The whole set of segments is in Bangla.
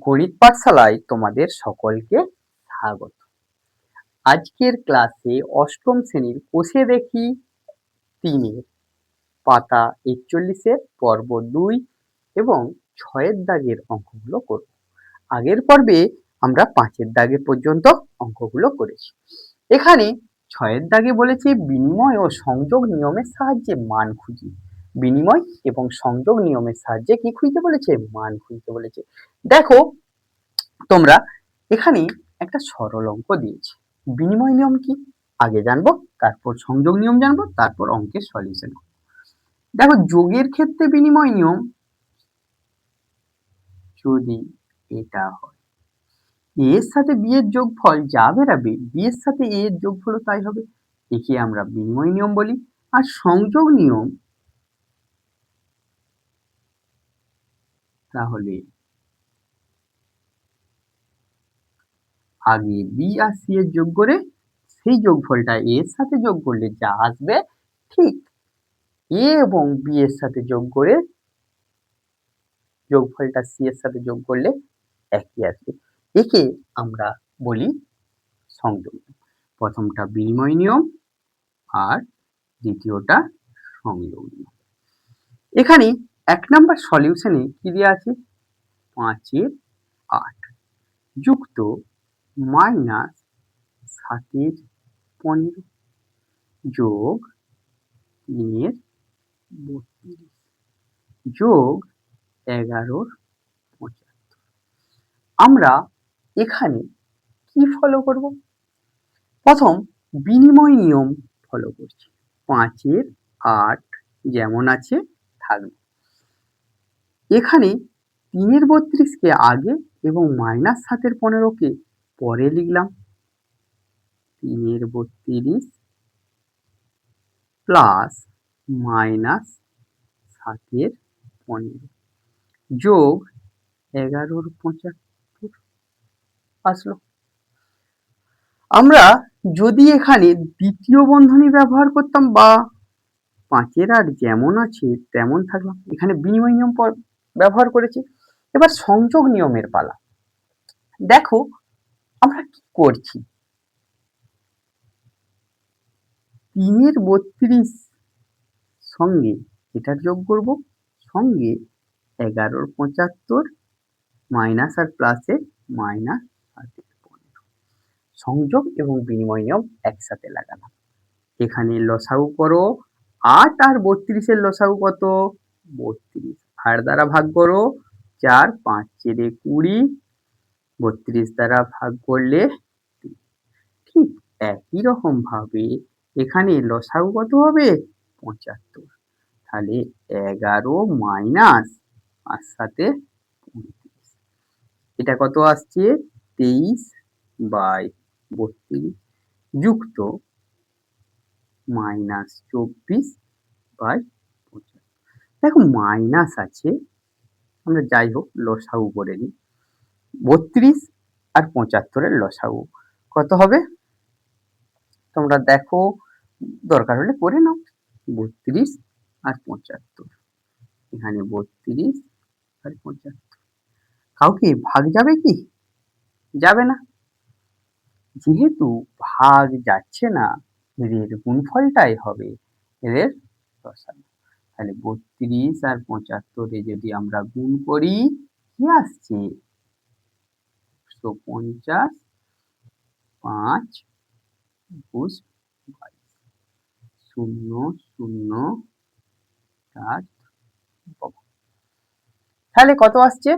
গণিত পাঠশালায় তোমাদের সকলকে স্বাগত। আজকের ক্লাসে অষ্টম শ্রেণীর কোষে দেখি 3 পাতা 41 পর্ব 2 এবং 6 দাগের অঙ্কগুলো করব। আগের পর্বে আমরা 5 দাগে পর্যন্ত অঙ্কগুলো করেছি। এখানে 6 দাগে বলেছে বিনিময় ও সংযোগ নিয়মের সাহায্যে মান খুঁজি। বিনিময় এবং সংযোগ নিয়মের সাহায্যে কি খুঁজতে বলেছে? মান খুঁজতে বলেছে। দেখো তোমরা এখানে একটা সরল অঙ্ক দিয়েছে। বিনিময় নিয়ম কি আগে জানবো, তারপর সংযোগ নিয়ম জানবো, তারপর অঙ্কের সলিউশন। দেখো যোগের ক্ষেত্রে বিনিময় নিয়ম যদি এটা হয় a এর সাথে b এর যোগফল যা বেরাবে b এর সাথে a এর যোগফল তাই হবে, একে আমরা বিনিময় নিয়ম বলি। আর সংযোগ নিয়ম তাহলে আগে b আর c এর যোগ করে সেই যোগফলটা a এর সাথে যোগ করলে যা আসবে ঠিক a এবং b এর সাথে যোগ করে যোগফলটা c এর সাথে যোগ করলে একই আসবে, একে আমরা বলি সংযোগ। প্রথমটা বিনিময় নিয়ম আর দ্বিতীয়টা সংযোগ নিয়ম। এখানে 1 নাম্বার সলিউশনে কি দেওয়া আছে? 5 এর 8 যুক্ত মাইনাস 7 এর 15 যোগ 3 এর 32 যোগ 11 এর 75। আমরা এখানে কি ফলো করব? প্রথম বিনিময় নিয়ম ফলো করছি। 5 এর 8 যেমন আছে থাকবে। এখানে 3 এর 32 কে আগে এবং মাইনাস 7 এর 15 কে পরে লিখলাম। 3 এর 32 প্লাস মাইনাস 7 এর 15 যোগ 11 এর 75 আসলো। আমরা যদি এখানে দ্বিতীয় বন্ধনী ব্যবহার করতাম বা 5 এর 8 যেমন আছে তেমন থাকলাম, এখানে বিনিময় নিয়ম ব্যবহার করেছি। এবার সংযোগ নিয়মের পালা। দেখো আমরা কি করছি, 3 এর 32 সঙ্গে এটার যোগ করব, সঙ্গে 11 এর 75 মাইনাস আর প্লাসে মাইনাস 7 এর 15। সংযোগ এবং বিনিময় নিয়ম একসাথে লাগালাম। এখানে লসাগু করো, 8 আর 32 এর লসাগু কত? 32। 8 দ্বারা ভাগ করো, 4 5 4 20, 32 দ্বারা ভাগ করলে 3। ঠিক একই রকম ভাবে এখানে লসাগু কত হবে? 75। তাহলে 11 মাইনাস 5 7 29, এটা কত আসছে? 23/32 যুক্ত মাইনাস 24/75। দেখো মাইনাস আছে, আমরা যাই হোক লসাগু করে নিই। 32 আর 75 এর লসাগু কত হবে? তোমরা দেখো, দরকার হলে করে নাও। 32 আর 75, এখানে 32 আর 75। কাউকে ভাগ যাবে কি? যাবে না। যেহেতু ভাগ যাচ্ছে না, এদের গুণফলটাই হবে এদের লসাগু। তাহলে 32 আর 75 এ যদি আমরা গুণ করি কি আসছে? 150, 5 21 0 0 4। তাহলে কত আসছে?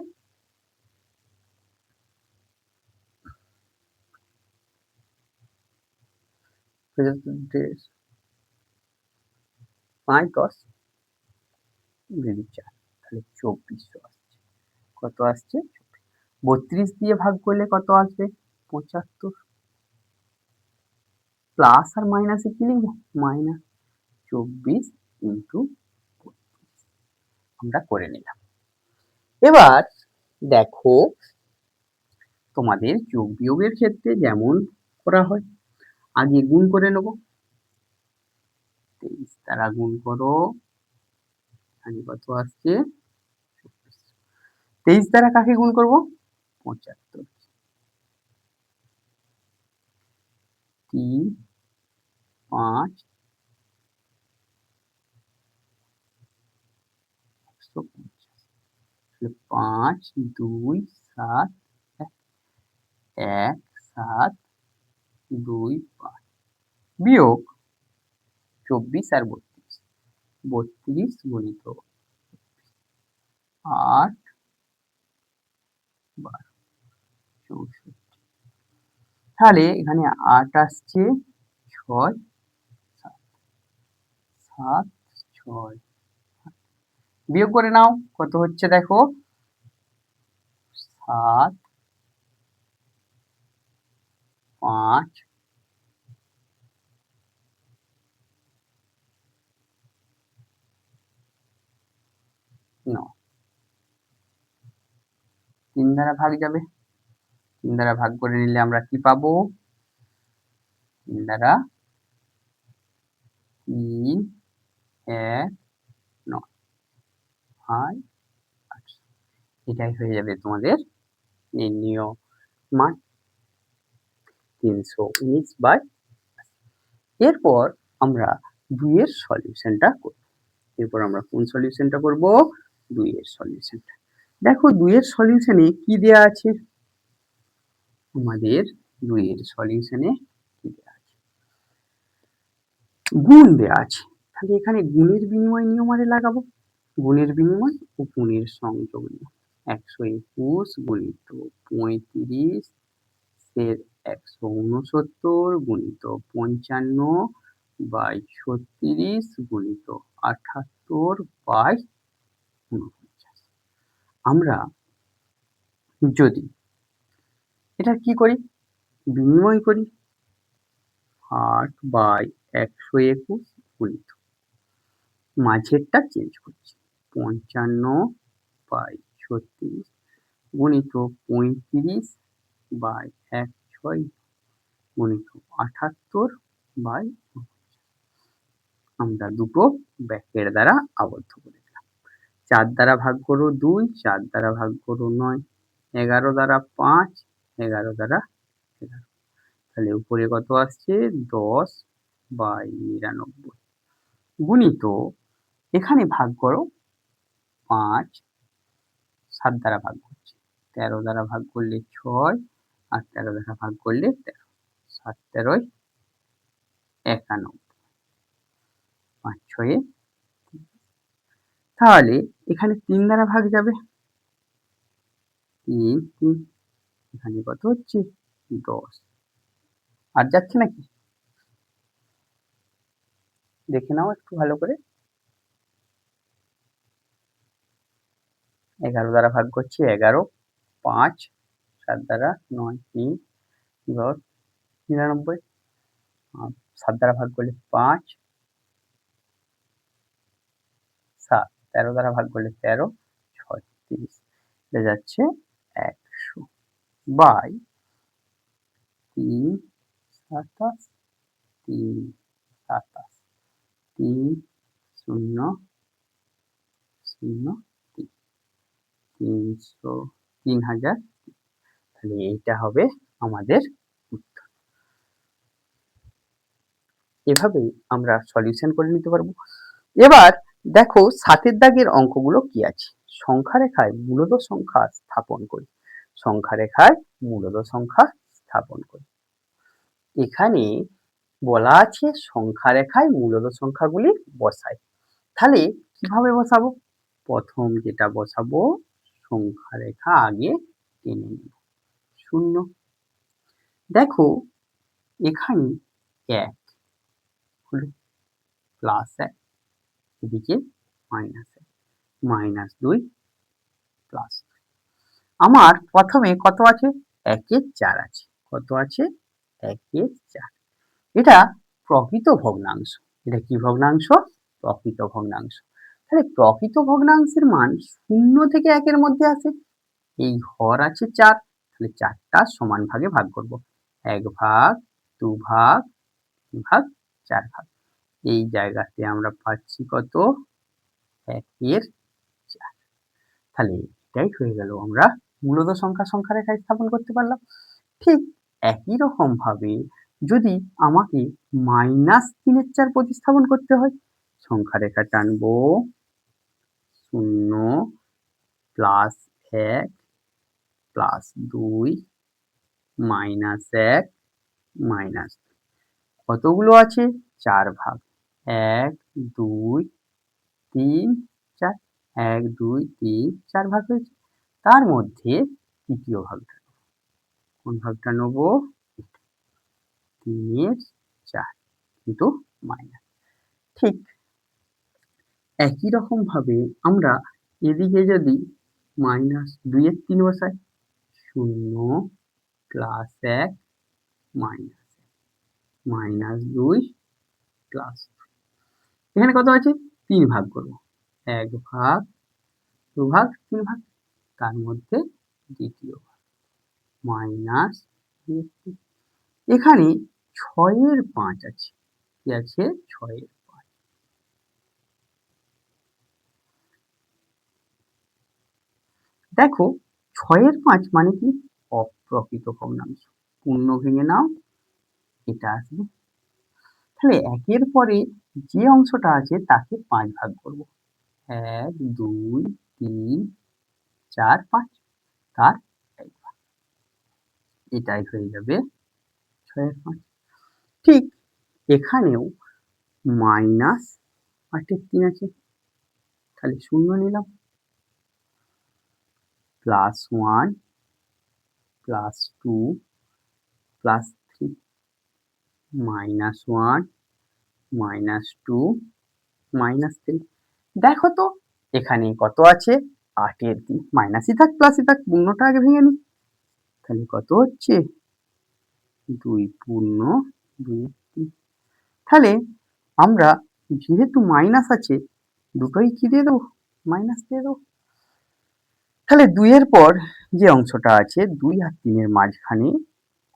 পাঁচ 10 4, তাহলে 2400 আসছে। কত আসছে? 32 দিয়ে ভাগ করলে কত আসবে? 75 প্লাস আর মাইনাসে কি লিখবো? মাইনাস 24 ইন্টু 32 আমরা করে নিলাম। এবার দেখো তোমাদের যোগ বিয়োগের ক্ষেত্রে যেমন করা হয়, আগে গুণ করে নেব। 23 দ্বারা গুণ করো, এখানে কত আসছে? 23 দ্বারা কাকে গুণ করব? 75 3 5 150 5 2 7 1 7 2 5 বিয়োগ 24 আর 32 32 গুণিত 8 12 64 তাহলে এখানে 8 আসছে 6 7 7 6 বিয়োগ করে নাও কত হচ্ছে দেখো 7 5 9 3 দ্বারা ভাগ যাবে 3 দ্বারা ভাগ করে নিলে আমরা কি পাবো 3 দ্বারা 3 1 9 5 8 এটাই হয়ে যাবে তোমাদের নির্ণীয় মান 319/। এরপর আমরা 2 এর সলিউশনটা করব। এরপর আমরা কোন সলিউশনটা করব 2 এর সলিউশনটা। দেখো 2 এর সলিউশনে কি দেয়া আছে আমাদের 2 এর সলিউশনে কি দেয়া আছে গুণ দেয়া আছে তাহলে এখানে গুণের বিনিময় নিয়ম আরে লাগাবো গুণের বিনিময় ও গুণের সংযোগ নিয়ম 121 গুণিত 35 এর 169 গুণিত 55 বাই 36 গুণিত 78 বাই 49 আমরা যদি এটা কি করি বিনিময় করি 8 বাই 121 গুণিত মাঝেরটা চেঞ্জ করছি 55 বাই 36 গুণিত 35 বাই 16 গুণিত 78 বাই আমরা দুটো ব্র্যাকেট দ্বারা আবদ্ধ করে দিলাম 4 দ্বারা ভাগ করো 2 4 দ্বারা ভাগ করো 9 11 দ্বারা 5 11 দ্বারা 11 তাহলে উপরে কত আসছে 10 বাই 99 গুণিত এখানে ভাগ করো 5 7 দ্বারা ভাগ করছি 13 দ্বারা ভাগ করলে 6 আর 13 দ্বারা ভাগ করলে 13 7 13 91 5 6 তাহলে এখানে 3 দ্বারা ভাগ যাবে 3 3 এখানে কত হচ্ছে 10 আর যাচ্ছে নাকি দেখে নাও একটু ভালো করে 11 দ্বারা ভাগ করছি 11 5 7 দ্বারা 9 3 10 99 7 দ্বারা ভাগ করলে 5 7 13 দ্বারা ভাগ করলে 13 6 30 এটা যাচ্ছে 100 বাই 3 27 3 27 3 0 0 3 300 3000 তাহলে এইটা হবে আমাদের উত্তর এভাবেই আমরা সলিউশন করে নিতে পারবো এবার দেখো 7 দাগের অঙ্কগুলো কি আছে সংখ্যা রেখায় মূলদ সংখ্যা স্থাপন করি সংখ্যা রেখায় মূলদ সংখ্যা স্থাপন করি এখানে বলা আছে সংখ্যা রেখায় মূলদ সংখ্যাগুলি বসাই তাহলে কিভাবে বসাবো প্রথম যেটা বসাবো সংখ্যা রেখা আগে টেনে নেব 0 দেখো এখানে 1 হলো প্লাস 1 এদিকে মাইনাস 1 মাইনাস 2 প্লাস আমার প্রথমে কত আছে 1 এর 4 আছে কত আছে 1 এর 4 এটা প্রকৃত ভগ্নাংশ এটা কি ভগ্নাংশ প্রকৃত ভগ্নাংশ তাহলে প্রকৃত ভগ্নাংশের মান 0 থেকে 1 এর মধ্যে আসে এই হর আছে 4 তাহলে 4টা সমান ভাগে ভাগ করব 1 ভাগ 2 ভাগ 3 ভাগ 4 ভাগ এই জায়গাতে আমরা পাচ্ছি কত 1 এর 4 তাহলে এটাই হয়ে গেল আমরা মূলত সংখ্যা রেখায় স্থাপন করতে পারলাম। ঠিক একই রকম ভাবে যদি আমাকে -3/4 প্রতিস্থাপন করতে হয়, সংখ্যা রেখা টানবো 0 +1 +2 -1 -2 কতগুলো আছে? 4 ভাগ। 1 2 3 4 1 2 3 4 ভাগ হয়েছে। তার মধ্যে তৃতীয় ভাগটা, কোন ভাগটা নেব? 3/4 কিন্তু মাইনাস। ঠিক একই রকম ভাবে আমরা এদিকে যদি -2/3 বসাই, 0 +1 -2 +2 এখানে কত আছে? 3 ভাগ করব। 1 ভাগ, 2 ভাগ, 3 ভাগ, তার মধ্যে দ্বিতীয় ভাগ -2/3। এখানে 6/5 আছে। কি আছে? 6/5। দেখো 6/5 মানে কি? অপ্রকৃত ভগ্নাংশ। পূর্ণ ভেঙে নাও, এটা আসবে। তাহলে 1 এর পরে যে অংশটা আছে তাকে 5 ভাগ করব। 1 2 3 4 5, তার 1 ভাগ। এটাই হয়ে যাবে 6/5। ঠিক এখানেও -8/3 আছে, তাহলে 0 নিলাম। +1 +2 +3 -1 -2 -3। দেখো তো এখানে কত আছে? 8/3। মাইনাসই থাক প্লাসই থাক, পূর্ণটা আগে ভেঙে নিই। তাহলে কত হচ্ছে? 2 পূর্ণ 2/3। তাহলে আমরা যেহেতু মাইনাস আছে, দুটোই কি দিয়ে দেবো? মাইনাস দিয়ে দেবো। তাহলে 2 এর পর যে অংশটা আছে 2 আর 3 এর মাঝখানে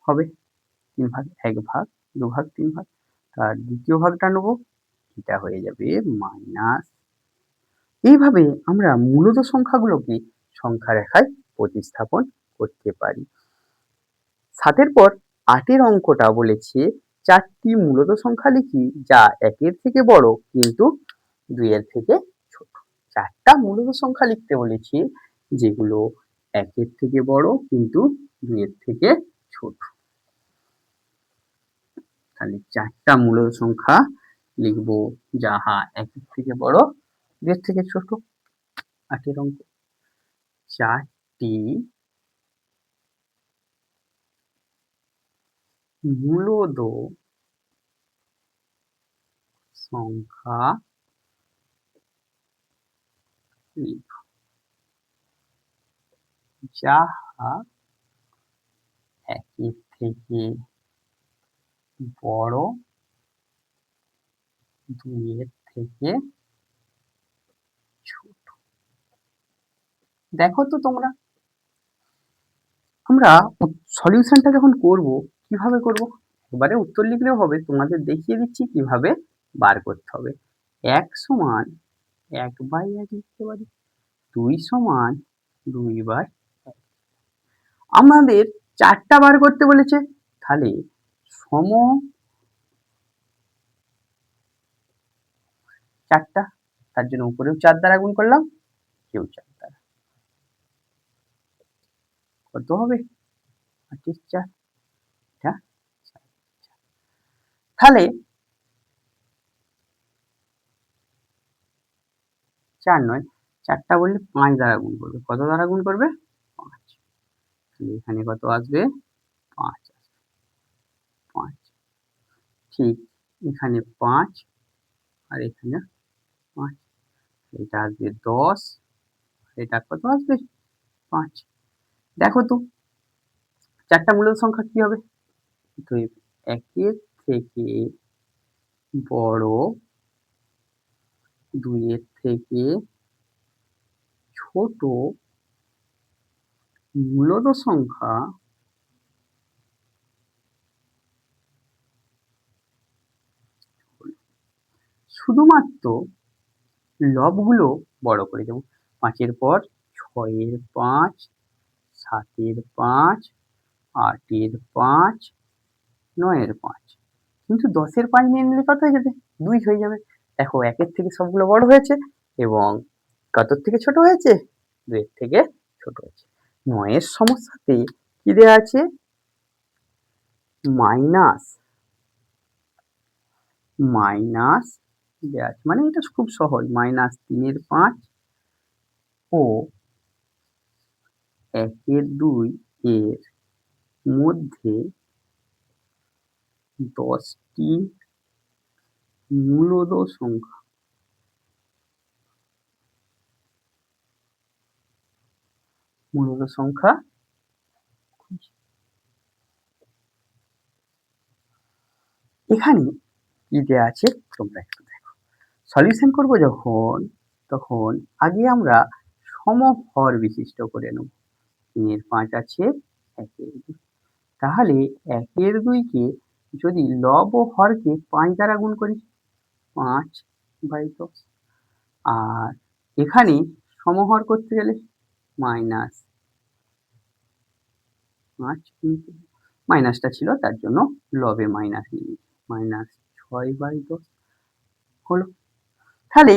হবে 3 ভাগ, 1 ভাগ, 2 ভাগ, 3 ভাগ, তার দ্বিতীয় ভাগটা নেব। এটা হয়ে যাবে মাইনাস। এইভাবে আমরা মূলত সংখ্যাগুলোকে সংখ্যা রেখায় প্রতিস্থাপন করতে পারি। 7 এর পর 8 এর অঙ্কটা বলেছে 4টি মূলত সংখ্যা লিখি যা 1 এর থেকে বড় কিন্তু 2 এর থেকে ছোট। 4টা মূলত সংখ্যা লিখতে বলেছে যেগুলো 1 এর থেকে বড় কিন্তু 2 এর থেকে ছোট। তাহলে 4টা মূলত সংখ্যা লিখবো যাহা 1 এর থেকে বড় 2 এর থেকে ছোট। 8 এর অঙ্ক, 4টি মূলদ সংখ্যা লিখো যাহা 1 এর থেকে বড় 2 এর থেকে ছোট। দেখো তো তোমরা, আমরা সলিউশনটা যখন করব কিভাবে করব? এবারে উত্তর লিখলেও হবে, তোমাদের দেখিয়ে দিচ্ছি কিভাবে বার করতে হবে। 1 সমান 1/1 লিখতে পারি, 2 সমান 2/1। আমাদের 4টা বার করতে বলেছে, তাহলে সম 4টা, তার জন্য উপরেও 4 দ্বারা গুণ করলাম, কেউ 4 দ্বারা। কত হবে? 8/4। এটা 4। তাহলে 4 নয়, 4টা বললে 5 দ্বারা গুণ করবে। কত দ্বারা গুণ করবে? 5। তাহলে এখানে কত আসবে? 5 আসবে। 5। ঠিক এখানে 5 আর এখানে 5। এটা আসবে 10, এটা কত আসবে? 5। দেখো তো 4টা মূলদ সংখ্যা কি হবে? 1 এর থেকে বড় 2 এর থেকে ছোট মূলদ সংখ্যা শুধুমাত্র লবগুলো বড় করে দেব। 5 এর পর 6 এর 5, 7 এর 5, 8 এর 5, 9 এর 5। কিন্তু 10 এর 5 নিয়ে নিলে কত হয়ে যাবে? 2 হয়ে যাবে। দেখো 1 এর থেকে সবগুলো বড় হয়েছে এবং কতর থেকে ছোট হয়েছে? 2 এর থেকে ছোট হয়েছে। 9 এর সমস্যাতে কি দেয়া আছে? মাইনাস দেয়া আছে। মানে এটা খুব সহজ। -3 এর 5 ও 1 এর 2 এর মধ্যে 10 টি মূলদ সংখ্যা। এখানে কি দেয়া আছে তোমরা একটু দেখো। সলিউশন করব যখন তখন আগে আমরা সমহর বিশিষ্ট করে নেব। 3 এর 5 আছে 1 এর 2। তাহলে 1 এর 2 কে যদি লব ও হরকে 5 দ্বারা গুণ করি 5/10। আর এখানে সমহর করতে গেলে মাইনাস 5 কিন্তু মাইনাসটা ছিল তার জন্য লবে মাইনাস নিয়ে নিচ্ছি। -6/10 হলো। তাহলে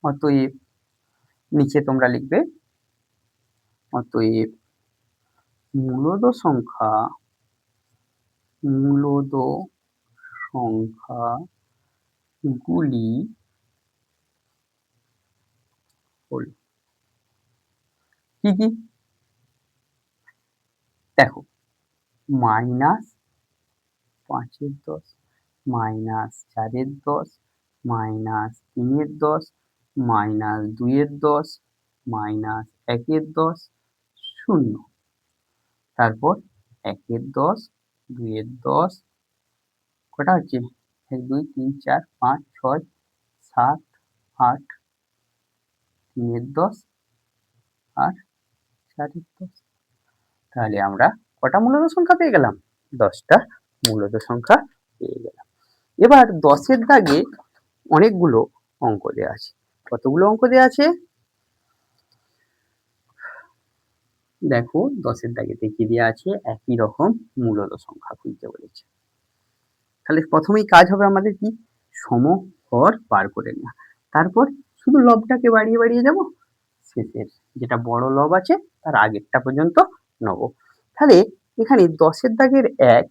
অতএব নিচে তোমরা লিখবে অতএব মূলদ সংখ্যাগুলি হল কি কি? দেখো -5 এর 10, -4 এর 10, -3 এর 10, -2 এর 10, -1 এর 10, 0। তারপর 1 এর 10, 2 এর 10, কটা হচ্ছে? 1, 2, 3, 4, 5, 6, 7, 8, 3 এর 10 আর 4 এর 10। তাহলে আমরা কটা মূলদ সংখ্যা পেয়ে গেলাম? 10 টা মূলদ সংখ্যা পেয়ে গেলাম। এবার 10 এর দাগে অনেকগুলো অঙ্ক দেয়া আছে। কতগুলো অঙ্ক দেয়া আছে? দেখো 10 এর দাগেতে কি দেয়া আছে? একই রকম মূলদ সংখ্যা খুঁজতে বলেছে। তাহলে প্রথমেই কাজ হবে আমাদের কি? সমহর বার করে নেওয়া। তারপর শুধু লবটাকে বাড়িয়ে বাড়িয়ে যাব। শেষের যেটা বড় লব আছে তার আগেরটা পর্যন্ত নেব। তাহলে এখানে 10 এর দাগের 1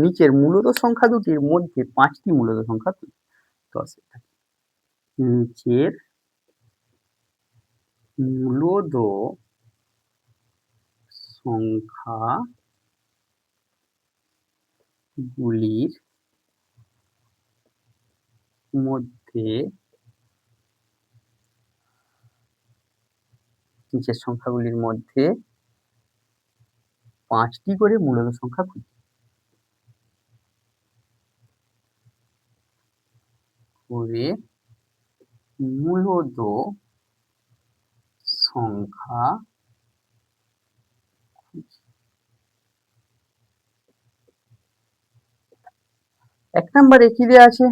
নিচের মূলদ সংখ্যা দুটির মধ্যে 5 টি মূলদ সংখ্যা 10 এর দাগে নিচের মূলদ সংখ্যাগুলির মধ্যে নিচের সংখ্যাগুলির মধ্যে 5টি করে মূলদ সংখ্যা খুঁজি। করে মূলদ সংখ্যা খুঁজি। 1 নম্বরে কি দেয়া আছে?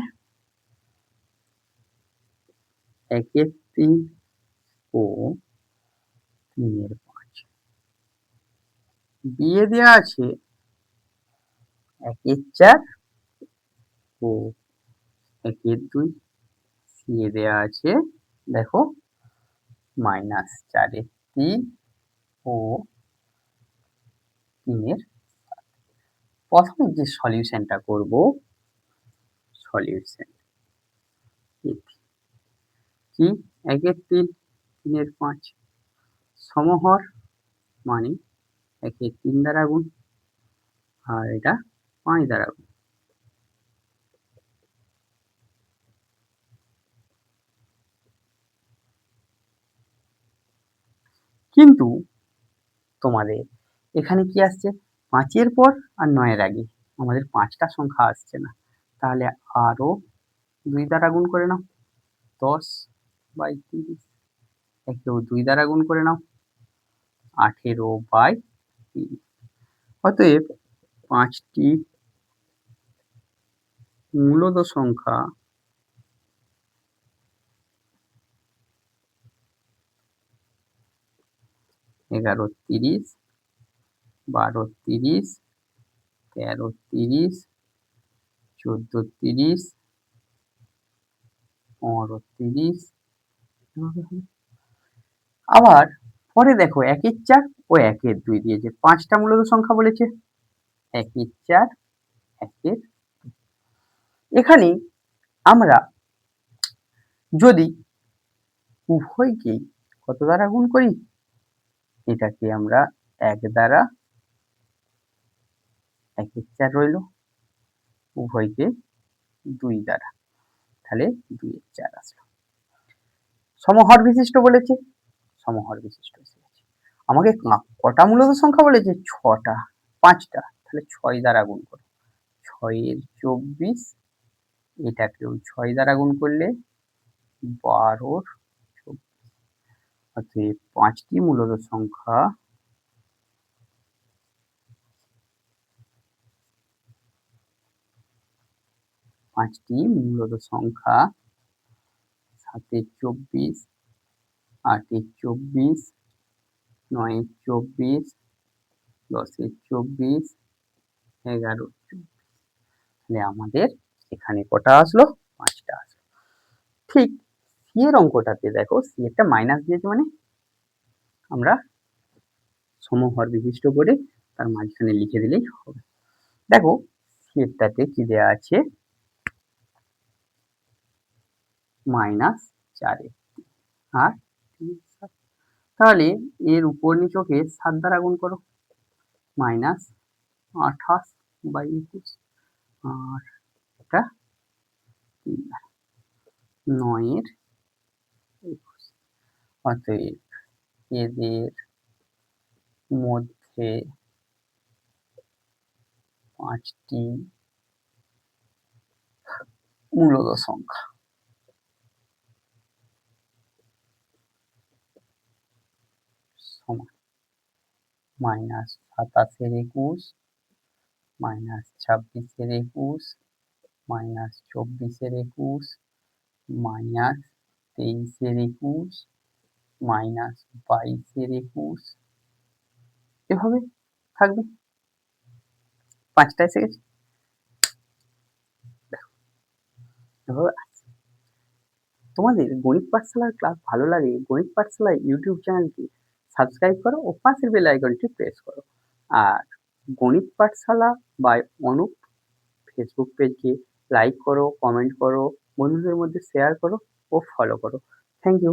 1 এর 3 ও 3 এর 5। বি এ দেয়া আছে 1 এর 4 ও 1 এর 2। সি এ দেয়া আছে দেখো -4 এর 3 ও 3 এর 7। প্রথমে যে সলিউশনটা করব সলিউশন কি 1 এর 3 3 এর 5 সমহর মানে 1 এর 3 দ্বারা গুণ আর এটা 5 দ্বারা গুণ। কিন্তু তোমাদের এখানে কি আসছে? 5 এর পর আর 9 এর আগে আমাদের 5টা সংখ্যা আসছে না। তাহলে আরো 2 দ্বারা গুণ করে নাও। 10/30। একেও 2 দ্বারা গুণ করে নাও। 18/30। অতএব 5টি মূলদ সংখ্যা 11 30, 12 30, 13 30, 14 30, 15 30, আবার পরে দেখো 1 এর 4 ও 1 এর 2 দিয়েছে, 5টা মূলদ সংখ্যা বলেছে। 1 এর 4, 1 এর, এখানে আমরা যদি উভয়কেই কত দ্বারা গুণ করি, এটাকে আমরা 1 দ্বারা, 1 এর 4 রইল, উভয়কে 2 দ্বারা, তাহলে 2 এর 4 আসলো। সমহর বিশিষ্ট বলেছে, সমহর বিশিষ্ট আমাকে কটা মূলদ সংখ্যা বলেছে, 6টা, 5টা, তাহলে 6 দ্বারা গুণ করো, 6 এর 24, এটাকেও 6 দ্বারা গুণ করলে 12 র 24, অতএব 5টি মূলদ সংখ্যা, 5টি মূলদ সংখ্যা 7 এর 24, 8 এর 24, 9 এর 24, 10 এর 24, 11 এর 24, তাহলে আমাদের এখানে কটা আসলো, 5টা আসলো। ঠিক সি এর অঙ্কটাতে দেখো, সি একটা মাইনাস দিয়েছে, মানে আমরা সমহর বিশিষ্ট করে তার মাঝখানে লিখে দিলেই হবে। দেখো সি এরটাতে কি দেওয়া আছে, -4 আর 3, তাহলে এর উপর নিচকে 7 দ্বারা গুণ করো, -28/21, আর এটা 9 এর 21, অতএব এদের মধ্যে 5টি মূলদ সংখ্যা সমান -27/21, -26/21, -24/21, -23/21, -22/21, এভাবে থাকবে। 5টা এসে গেছে, এভাবে। তোমাদের গণিত পাঠশালার ক্লাস ভালো লাগে, গণিত পাঠশালা ইউটিউব চ্যানেলটি সাবস্ক্রাইব করো ও পাশের বেল আইকনটি প্রেস করো। আর গণিত পাঠশালা বাই অনুপ ফেসবুক পেজকে লাইক করো, কমেন্ট করো, বন্ধুদের মধ্যে শেয়ার করো ও ফলো করো। Thank you.